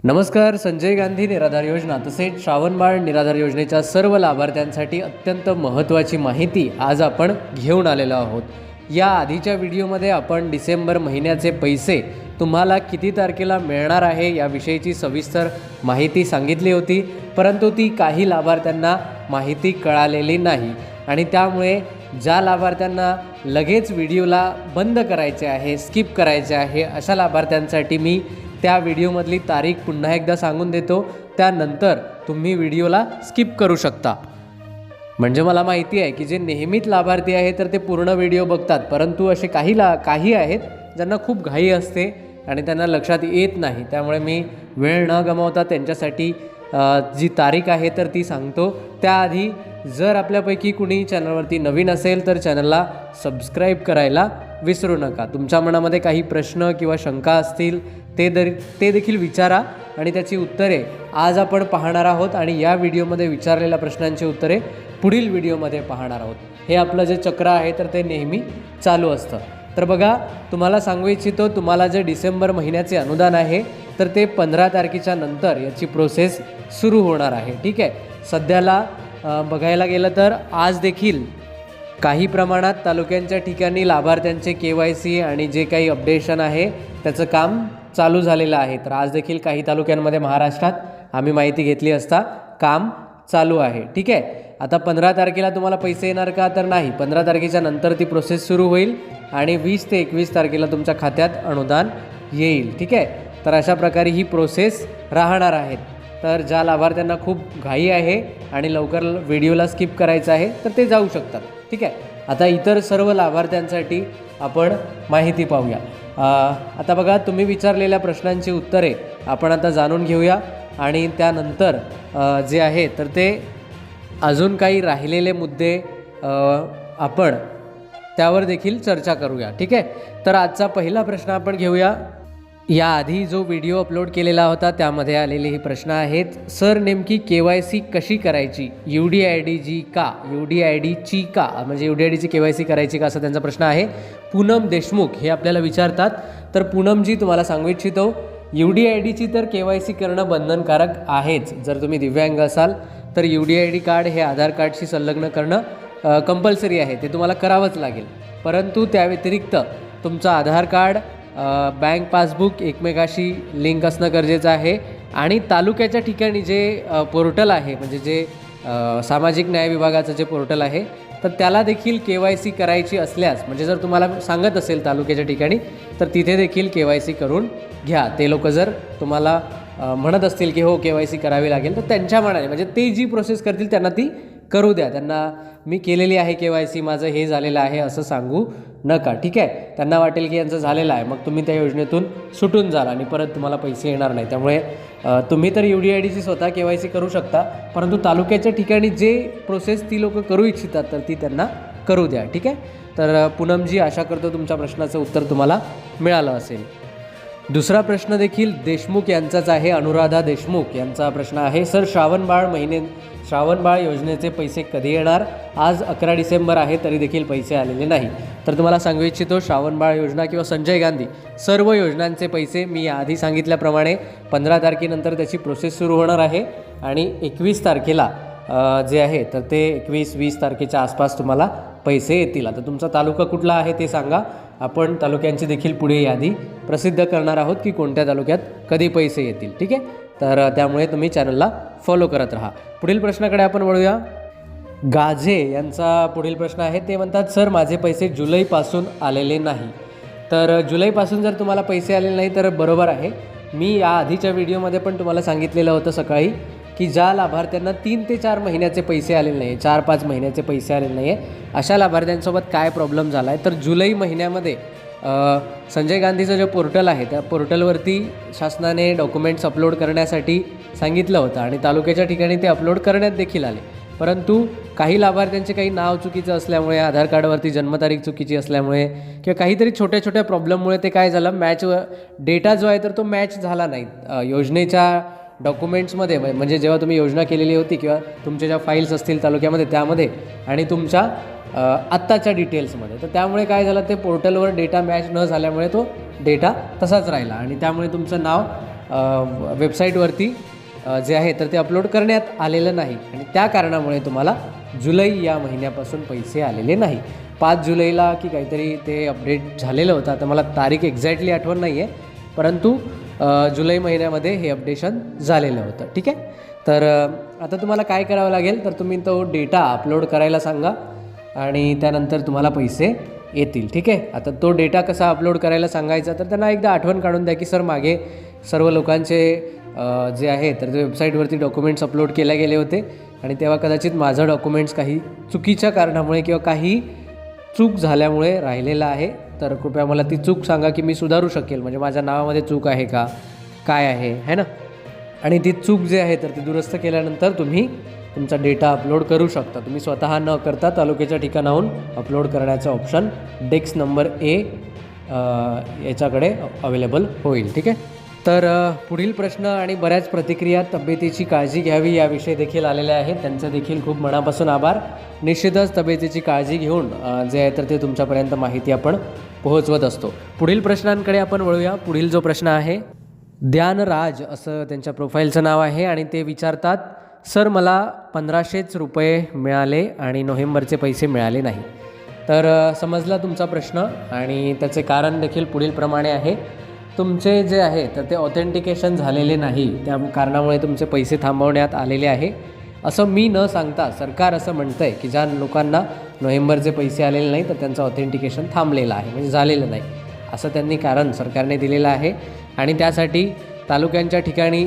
नमस्कार. संजय गांधी निराधार योजना तसेच श्रावणबाळ निराधार योजनेच्या सर्व लाभार्थ्यांसाठी अत्यंत महत्त्वाची माहिती आज आपण घेऊन आलेलो आहोत. या आधीच्या व्हिडिओमध्ये आपण डिसेंबर महिन्याचे पैसे तुम्हाला किती तारखेला मिळणार आहे याविषयीची सविस्तर माहिती सांगितली होती, परंतु ती काही लाभार्थ्यांना माहिती कळालेली नाही आणि त्यामुळे ज्या लाभार्थ्यांना लगेच व्हिडिओला बंद करायचे आहे, स्किप करायचे आहे, अशा लाभार्थ्यांसाठी मी त्या व्हिडिओमधली तारीख पुन्हा एकदा सांगून देतो. त्यानंतर तुम्ही व्हिडिओला स्किप करू शकता. म्हणजे मला माहिती आहे की जे नेहमीच लाभार्थी आहे तर ते पूर्ण व्हिडिओ बघतात, परंतु असे काही आहेत ज्यांना खूप घाई असते आणि त्यांना लक्षात येत नाही. त्यामुळे मी वेळ न गमावता त्यांच्यासाठी जी तारीख आहे तर ती सांगतो. त्याआधी जर आपल्यापैकी कुणी चॅनलवरती नवीन असेल तर चॅनलला सबस्क्राईब करायला विसरू नका. तुमच्या मनामध्ये काही प्रश्न किंवा शंका असतील ते देखील विचारा आणि त्याची उत्तरे आज आपण पाहणार आहोत आणि या व्हिडिओमध्ये विचारलेल्या प्रश्नांची उत्तरे पुढील व्हिडिओमध्ये पाहणार आहोत. हे आपलं जे चक्र आहे तर ते नेहमी चालू असतं. तर बघा, तुम्हाला सांगू इच्छितो, तुम्हाला जे डिसेंबर महिन्याचे अनुदान आहे तर ते 15 तारखेच्या नंतर याची प्रोसेस सुरू होणार आहे. ठीक आहे. सध्याला बघायला गेलं तर आज देखील काही प्रमाणात तालुक्यांच्या ठिकाणी लाभार्थ्यांचे KYC आणि जे काही अपडेशन आहे त्याचं काम चालू झालेलं आहे. तर आज देखील काही तालुक्यांमध्ये महाराष्ट्रात आम्ही माहिती घेतली असता काम चालू आहे. ठीक आहे. आता 15 तारखेला तुम्हाला पैसे येणार का? तर नाही. 15 तारखेच्या नंतर ती प्रोसेस सुरू होईल आणि 20 ते 21 तारखेला तुमच्या खात्यात अनुदान येईल. ठीक आहे. तर अशा प्रकारे ही प्रोसेस राहणार आहेत. तर ज्या लाभार्थ्यांना खूप घाई आहे आणि लवकर व्हिडिओला स्किप करायचं आहे तर ते जाऊ शकतात. ठीक आहे. आता इतर सर्व लाभार्थ्यांसाठी आपण माहिती पाहूया. आता बघा, तुम्ही विचारलेल्या प्रश्नांची उत्तरे आपण आता जाणून घेऊया आणि त्यानंतर जे आहे तर ते अजून काही राहिलेले मुद्दे आपण त्यावर देखील चर्चा करूया. ठीक आहे. तर आजचा पहिला प्रश्न आपण घेऊया. याआधी जो व्हिडिओ अपलोड केलेला होता त्यामध्ये आलेले हे प्रश्न आहेत. सर, नेमकी KYC कशी करायची? UDIDची का? UDIDची का? म्हणजे UDIDची KYC करायची का, असा त्यांचा प्रश्न आहे. पूनम देशमुख हे आपल्याला विचारतात. तर पूनमजी, तुम्हाला सांगू इच्छितो, UDIDची तर KYC करणं बंधनकारक आहेच. जर तुम्ही दिव्यांग असाल तर UDID कार्ड हे आधार कार्डशी संलग्न करणं कंपल्सरी आहे, ते तुम्हाला करावंच लागेल. परंतु त्या व्यतिरिक्त तुमचं आधार कार्ड, बँक पासबुक एकमेकाशी लिंक असणं गरजेचं आहे आणि तालुक्याच्या ठिकाणी जे पोर्टल आहे, म्हणजे जे सामाजिक न्याय विभागाचं जे पोर्टल आहे तर त्याला देखील KYC करायची असल्यास, म्हणजे जर तुम्हाला सांगत असेल तालुक्याच्या ठिकाणी तर तिथे देखील KYC करून घ्या. ते लोक जर तुम्हाला म्हणत असतील की हो KYC करावी लागेल तर त्यांच्या मनाने, म्हणजे ते जी प्रोसेस करतील त्यांना ती करू द्या. त्यांना मी केलेली आहे KYC, माझं हे झालेलं आहे असं सांगू नका. ठीक आहे. त्यांना वाटेल की यांचं झालेलं आहे, मग तुम्ही त्या योजनेतून सुटून जाल आणि परत तुम्हाला पैसे येणार नाही. त्यामुळे तुम्ही तर UDIDची स्वतः KYC करू शकता, परंतु तालुक्याच्या ठिकाणी जे प्रोसेस ती लोक करू इच्छितात तर ती त्यांना करू द्या. ठीक आहे. तर पूनमजी, आशा करतो तुमच्या प्रश्नाचं उत्तर तुम्हाला मिळालं असेल. दुसरा प्रश्न देखील देशमुख यांचाच आहे. अनुराधा देशमुख यांचा प्रश्न आहे. सर, श्रावणबाळ योजनेचे पैसे कधी येणार? आज 11 डिसेंबर आहे तरी देखील पैसे आलेले नाही. तर तुम्हाला सांगू इच्छितो, श्रावणबाळ योजना किंवा संजय गांधी सर्व योजनांचे पैसे मी आधी सांगितल्याप्रमाणे 15 तारखेनंतर त्याची प्रोसेस सुरू होणार आहे आणि 21 तारखेला जे आहे तर ते 21-20 तारखेच्या आसपास तुम्हाला पैसे येतील. आता तुमचा तालुका कुठला आहे ते सांगा. आपण तालुक्यांची देखील पुढे यादी प्रसिद्ध करणार आहोत की कोणत्या तालुक्यात कधी पैसे येतील. ठीक आहे. तर त्यामुळे तुम्ही चॅनलला फॉलो करत राहा. पुढील प्रश्नाकडे आपण वळूया. गाझे यांचा पुढील प्रश्न आहे. ते म्हणतात, सर, माझे पैसे जुलैपासून आलेले नाही. तर जुलैपासून जर तुम्हाला पैसे आलेले नाही तर बरोबर आहे. मी या आधीच्या व्हिडिओमध्ये पण तुम्हाला सांगितलेलं होतं सकाळी की ज्या लाभार्थ्यांना 3 ते 4 महिन्याचे पैसे आलेले नाही, 4-5 महिन्याचे पैसे आलेले नाही आहे, अशा लाभार्थ्यांसोबत काय प्रॉब्लेम झाला आहे. तर जुलै महिन्यामध्ये संजय गांधीचं जे पोर्टल आहे त्या पोर्टलवरती शासनाने डॉक्युमेंट्स अपलोड करण्यासाठी सांगितलं होतं आणि तालुक्याच्या ठिकाणी ते अपलोड करण्यात देखील आले. परंतु काही लाभार्थ्यांचे काही नाव चुकीचं असल्यामुळे, आधार कार्डवरती जन्मतारीख चुकीची असल्यामुळे किंवा काहीतरी छोट्या छोट्या प्रॉब्लेममुळे ते काय झालं, डेटा जो आहे तर तो मॅच झाला नाही योजनेच्या डॉक्युमेंट्समध्ये. म्हणजे जेव्हा तुम्ही योजना केलेली होती किंवा तुमच्या ज्या फाईल्स असतील तालुक्यामध्ये त्यामध्ये आणि तुमच्या आत्ताच्या डिटेल्समध्ये, तर त्यामुळे काय झालं, ते पोर्टलवर डेटा मॅच न झाल्यामुळे तो डेटा तसाच राहिला आणि त्यामुळे तुमचं नाव वेबसाईटवरती जे आहे तर ते अपलोड करण्यात आलेलं नाही आणि त्या कारणामुळे तुम्हाला जुलै या महिन्यापासून पैसे आलेले नाही. 5 जुलैला की काहीतरी ते अपडेट झालेलं होतं. आता मला तारीख एक्झॅक्टली आठवण नाही आहे, परंतु जुलै महिन्यामध्ये हे अपडेशन झालेलं होतं. ठीक आहे. तर आता तुम्हाला काय करावं लागेल, तर तुम्ही तो डेटा अपलोड करायला सांगा आणि त्यानंतर तुम्हाला पैसे येतील. ठीक आहे. आता तो डेटा कसा अपलोड करायला सांगायचा, तर त्यांना एकदा आठवण काढून द्या की सर मागे सर्व लोकांचे जे आहे तर ते वेबसाईटवरती डॉक्युमेंट्स अपलोड केले गेले होते आणि तेव्हा कदाचित माझं डॉक्युमेंट्स काही चुकीच्या कारणामुळे किंवा काही चूक झाल्यामुळे राहिलेलं आहे. तर कृपया मला ती चूक सांगा की मी सुधारू शकेल. म्हणजे माझ्या नावामध्ये चूक आहे का, काय आहे ना. आणि ती चूक जी आहे तर ती दुरुस्त केल्यानंतर तुम्ही तुमचा डेटा अपलोड करू शकता. तुम्ही स्वतः न करता तालुक्याच्या ठिकाणाहून अपलोड करण्याचा ऑप्शन डेस्क नंबर A याच्याकडे अवेलेबल होईल. ठीक आहे. तर पुढील प्रश्न आणि बऱ्याच प्रतिक्रिया तब्येतीची काळजी घ्यावी याविषयी देखील आलेल्या आहेत. त्यांचे देखील खूप मनापासून आभार. निश्चितच तब्येतीची काळजी घेऊन जे आहे तर ते तुमच्यापर्यंत माहिती आपण पोहोचवत असतो. पुढील प्रश्नांकडे आपण वळूया. पुढील जो प्रश्न आहे, ध्यानराज असं त्यांच्या प्रोफाईलचं नाव आहे आणि ते विचारतात, सर मला 1500 रुपये मिळाले आणि नोव्हेंबरचे पैसे मिळाले नाही. तर समजला तुमचा प्रश्न आणि त्याचे कारण देखील पुढील प्रमाणे आहे. तुमचे जे आहे तर ते ऑथेंटिकेशन झालेले नाही, त्या कारणामुळे तुमचे पैसे थांबवण्यात आलेले आहे. असं मी न सांगता सरकार असं म्हणतं आहे की ज्या लोकांना नोव्हेंबरचे पैसे आलेले नाही तर त्यांचं ऑथेंटिकेशन थांबलेलं आहे, म्हणजे झालेलं नाही, असं त्यांनी कारण सरकारने दिलेलं आहे. आणि त्यासाठी तालुक्यांच्या ठिकाणी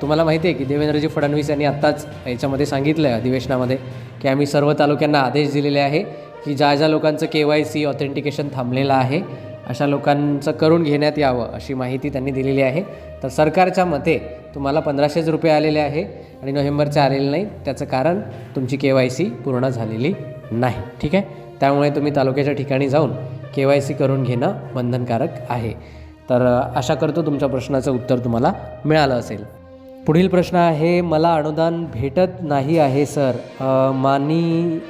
तुम्हाला माहिती आहे की देवेंद्रजी फडणवीस यांनी आत्ताच याच्यामध्ये सांगितलं आहे अधिवेशनामध्ये की आम्ही सर्व तालुक्यांना आदेश दिलेले आहे की ज्या ज्या लोकांचं KYC ऑथेंटिकेशन थांबलेलं आहे अशा लोकांचं करून घेण्यात यावं अशी माहिती त्यांनी दिलेली आहे. तर सरकारच्या मते तुम्हाला 1500 रुपये आलेले आहे आणि नोव्हेंबरचे आलेले नाही. त्याचं कारण तुमची KYC पूर्ण झालेली नाही. ठीक आहे. त्यामुळे तुम्ही तालुक्याच्या ठिकाणी जाऊन KYC करून घेणं बंधनकारक आहे. तर आशा करतो तुमच्या प्रश्नाचं उत्तर तुम्हाला मिळालं असेल. पुढील प्रश्न आहे, मला अनुदान भेटत नाही आहे सर.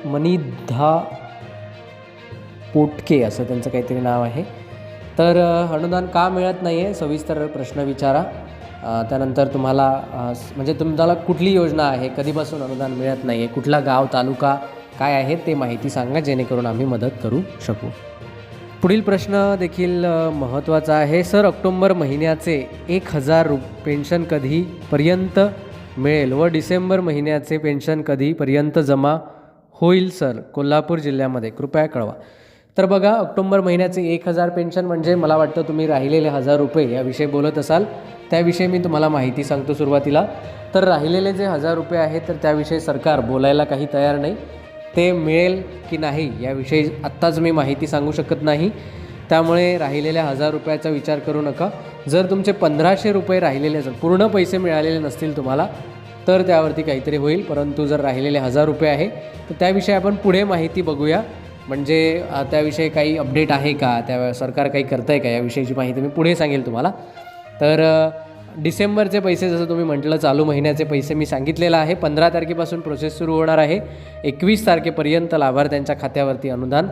मनिधा पोटके असं त्यांचं काहीतरी नाव आहे. तर अनुदान का मिळत नाही आहे सविस्तर प्रश्न विचारा. त्यानंतर तुम्हाला म्हणजे तुम्हाला कुठली योजना आहे, कधीपासून अनुदान मिळत नाही आहे, कुठला गाव तालुका काय आहे ते माहिती सांगा, जेणेकरून आम्ही मदत करू शकू. पुढील प्रश्न देखील महत्त्वाचा आहे, सर ऑक्टोंबर महिन्याचे 1000 पेन्शन कधीपर्यंत मिळेल व डिसेंबर महिन्याचे पेन्शन कधीपर्यंत जमा होईल सर, कोल्हापूर जिल्ह्यामध्ये कृपया कळवा. तर बघा, ऑक्टोंबर महिन्याचे 1000 पेन्शन म्हणजे मला वाटतं तुम्ही राहिलेले 1000 रुपये याविषयी बोलत असाल. त्याविषयी मी तुम्हाला माहिती सांगतो सुरुवातीला. तर राहिलेले जे 1000 रुपये आहेत तर त्याविषयी सरकार बोलायला काही तयार नाही. ते मिळेल की नाही याविषयी आत्ताच मी माहिती सांगू शकत नाही. त्यामुळे राहिलेल्या 1000 रुपयाचा विचार करू नका. जर तुमचे 1500 रुपये राहिलेले असेल, पूर्ण पैसे मिळालेले नसतील तुम्हाला, तर त्यावरती काहीतरी होईल. परंतु जर राहिलेले 1000 रुपये आहे तर त्याविषयी आपण पुढे माहिती बघूया. म्हणजे त्याविषयी काही अपडेट आहे का, त्या सरकार काही करतं आहे का याविषयीची माहिती मी पुढे सांगेल तुम्हाला. तर डिसेंबरचे पैसे जसं तुम्ही म्हटलं चालू महिन्याचे पैसे मी सांगितलेलं आहे. 15 तारखेपासून प्रोसेस सुरू होणार आहे. 21 तारखेपर्यंत लाभार्थ्यांच्या खात्यावरती अनुदान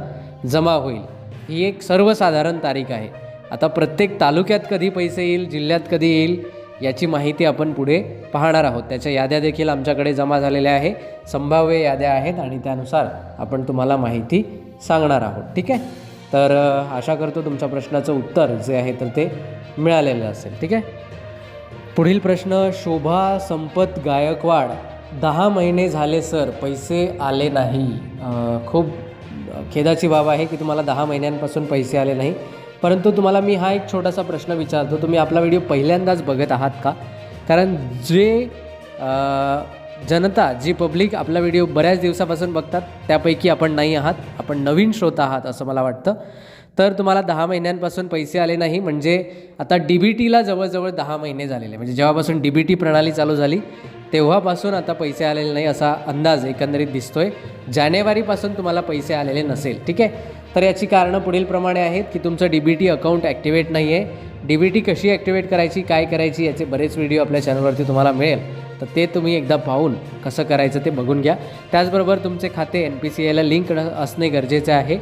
जमा होईल. ही एक सर्वसाधारण तारीख आहे. आता प्रत्येक तालुक्यात कधी पैसे येईल, जिल्ह्यात कधी येईल याची माहिती आपण पुढे पाहणार आहोत. त्याच्या याद्या देखील आमच्याकडे जमा झालेल्या आहे, संभाव्य याद्या आहेत आणि त्यानुसार आपण तुम्हाला माहिती सांगणार आहोत. ठीक आहे. तर आशा करतो तुमच्या प्रश्नाचं उत्तर जे आहे तर ते मिळालेलं असेल. ठीक आहे. पुढील प्रश्न, शोभा संपत गायकवाड, 10 महिने झाले सर पैसे आले नाही. खूप खेदाची बाब आहे की तुम्हाला 10 महिन्यांपासून पैसे आले नाही. परंतु तुम्हाला मी हा एक छोटासा प्रश्न विचारतो, तुम्ही आपला व्हिडिओ पहिल्यांदाच बघत आहात का? कारण जे जनता, जी पब्लिक आपला व्हिडिओ बऱ्याच दिवसापासून बघतात त्यापैकी आपण नाही आहात, आपण नवीन श्रोता आहात असं मला वाटतं. तर तुम्हाला 10 महिन्यांपासून पैसे आले नाही म्हणजे आता DBTला जवळजवळ 10 महिने झालेले, म्हणजे जेव्हापासून DBT प्रणाली चालू झाली तेव्हापासून आता पैसे आलेले नाही असा अंदाज एकंदरीत दिसतोय. जानेवारीपासून तुम्हाला पैसे आलेले नसेल. ठीक आहे. तर याची कारणं पुढीलप्रमाणे आहेत की तुमचं DBT अकाउंट ॲक्टिवेट नाही आहे. DBT कशी ॲक्टिवेट करायची, काय करायची याचे बरेच व्हिडिओ आपल्या चॅनलवरती तुम्हाला मिळेल. तर ते तुम्ही एकदा पाहून कसं करायचं ते बघून घ्या. त्याचबरोबर तुमचे खाते NPCIला लिंक असणे गरजेचे आहे.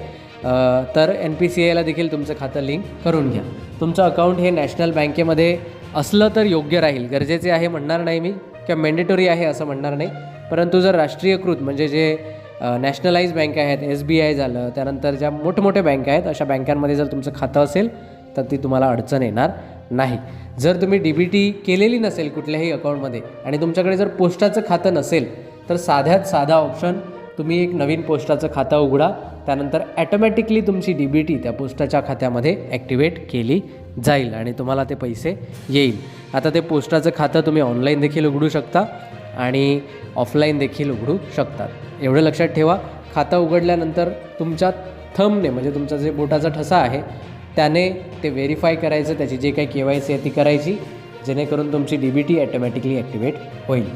तर NPCIला देखील तुमचं खातं लिंक करून घ्या. तुमचं अकाउंट हे नॅशनल बँकेमध्ये असलं तर योग्य राहील. गरजेचे आहे म्हणणार नाही मी किंवा मॅन्डेटरी आहे असं म्हणणार नाही, परंतु जर राष्ट्रीयकृत म्हणजे जे नॅशनलाइज बँक आहेत, SBI झालं, त्यानंतर ज्या मोठमोठ्या बँका आहेत अशा बँकांमध्ये जर तुमचं खातं असेल तर ती तुम्हाला अडचण येणार नाही. जर तुम्ही DBT केलेली नसेल कुठल्याही अकाउंटमध्ये आणि तुमच्याकडे जर पोस्टाचं खातं नसेल तर साध्यात साधा ऑप्शन, तुम्ही एक नवीन पोस्टाचं खातं उघडा, त्यानंतर ॲटोमॅटिकली तुमची DBT त्या पोस्टाच्या खात्यामध्ये ॲक्टिवेट केली जाईल आणि तुम्हाला ते पैसे येईल. आता ते पोस्टाचं खातं तुम्ही ऑनलाईन देखील उघडू शकता आणि ऑफलाईन देखील उघडू शकतात. एवढं लक्षात ठेवा, खातं उघडल्यानंतर तुमच्या थंबने म्हणजे तुमचा जे बोटाचा ठसा आहे त्याने ते व्हेरीफाय करायचं, त्याची जे काही KYC आहे ती करायची, जेणेकरून तुमची DBT ॲटोमॅटिकली ॲक्टिवेट होईल.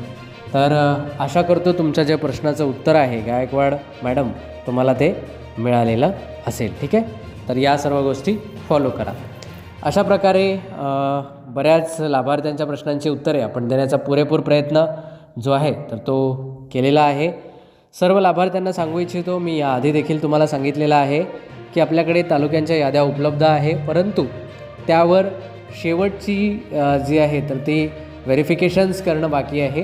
तर आशा करतो तुमच्या ज्या प्रश्नाचं उत्तर आहे गायकवाड मॅडम तुम्हाला ते मिळालेलं असेल. ठीक आहे, तर या सर्व गोष्टी फॉलो करा. अशा प्रकारे बऱ्याच लाभार्थ्यांच्या प्रश्नांची उत्तरे आपण देण्याचा पुरेपूर प्रयत्न जो आहे तर तो केलेला आहे. सर्व लाभार्थ्यांना सांगू इच्छितो, मी याआधी देखील तुम्हाला सांगितलेलं आहे की आपल्याकडे तालुक्यांच्या याद्या उपलब्ध आहे, परंतु त्यावर शेवटची जी आहे तर ती व्हेरिफिकेशन्स करणं बाकी आहे.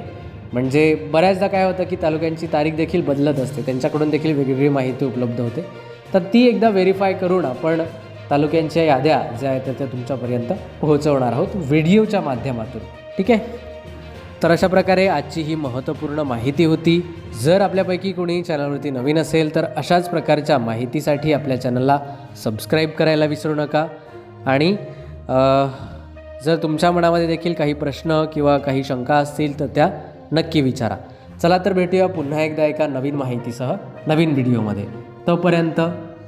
म्हणजे बऱ्याचदा काय होतं की तालुक्यांची तारीख देखील बदलत असते, त्यांच्याकडून देखील वेगवेगळी माहिती उपलब्ध होते. तर ती एकदा व्हेरीफाय करून आपण तालुक्यांच्या याद्या ज्या आहेत त्या तुमच्यापर्यंत पोहोचवणार आहोत व्हिडिओच्या माध्यमातून. ठीक आहे, तर अशा प्रकारे आजची ही महत्त्वपूर्ण माहिती होती. जर आपल्यापैकी कोणी चॅनलवरती नवीन असेल तर अशाच प्रकारच्या माहितीसाठी आपल्या चॅनलला सबस्क्राईब करायला विसरू नका. आणि जर तुमच्या मनामध्ये देखील काही प्रश्न किंवा काही शंका असतील तर त्या नक्की विचारा. चला तर भेटूया पुन्हा एकदा एका नवीन माहितीसह नवीन व्हिडिओमध्ये. तोपर्यंत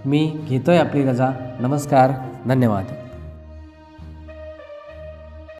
मी घेतोय आपली रजा. नमस्कार, धन्यवाद.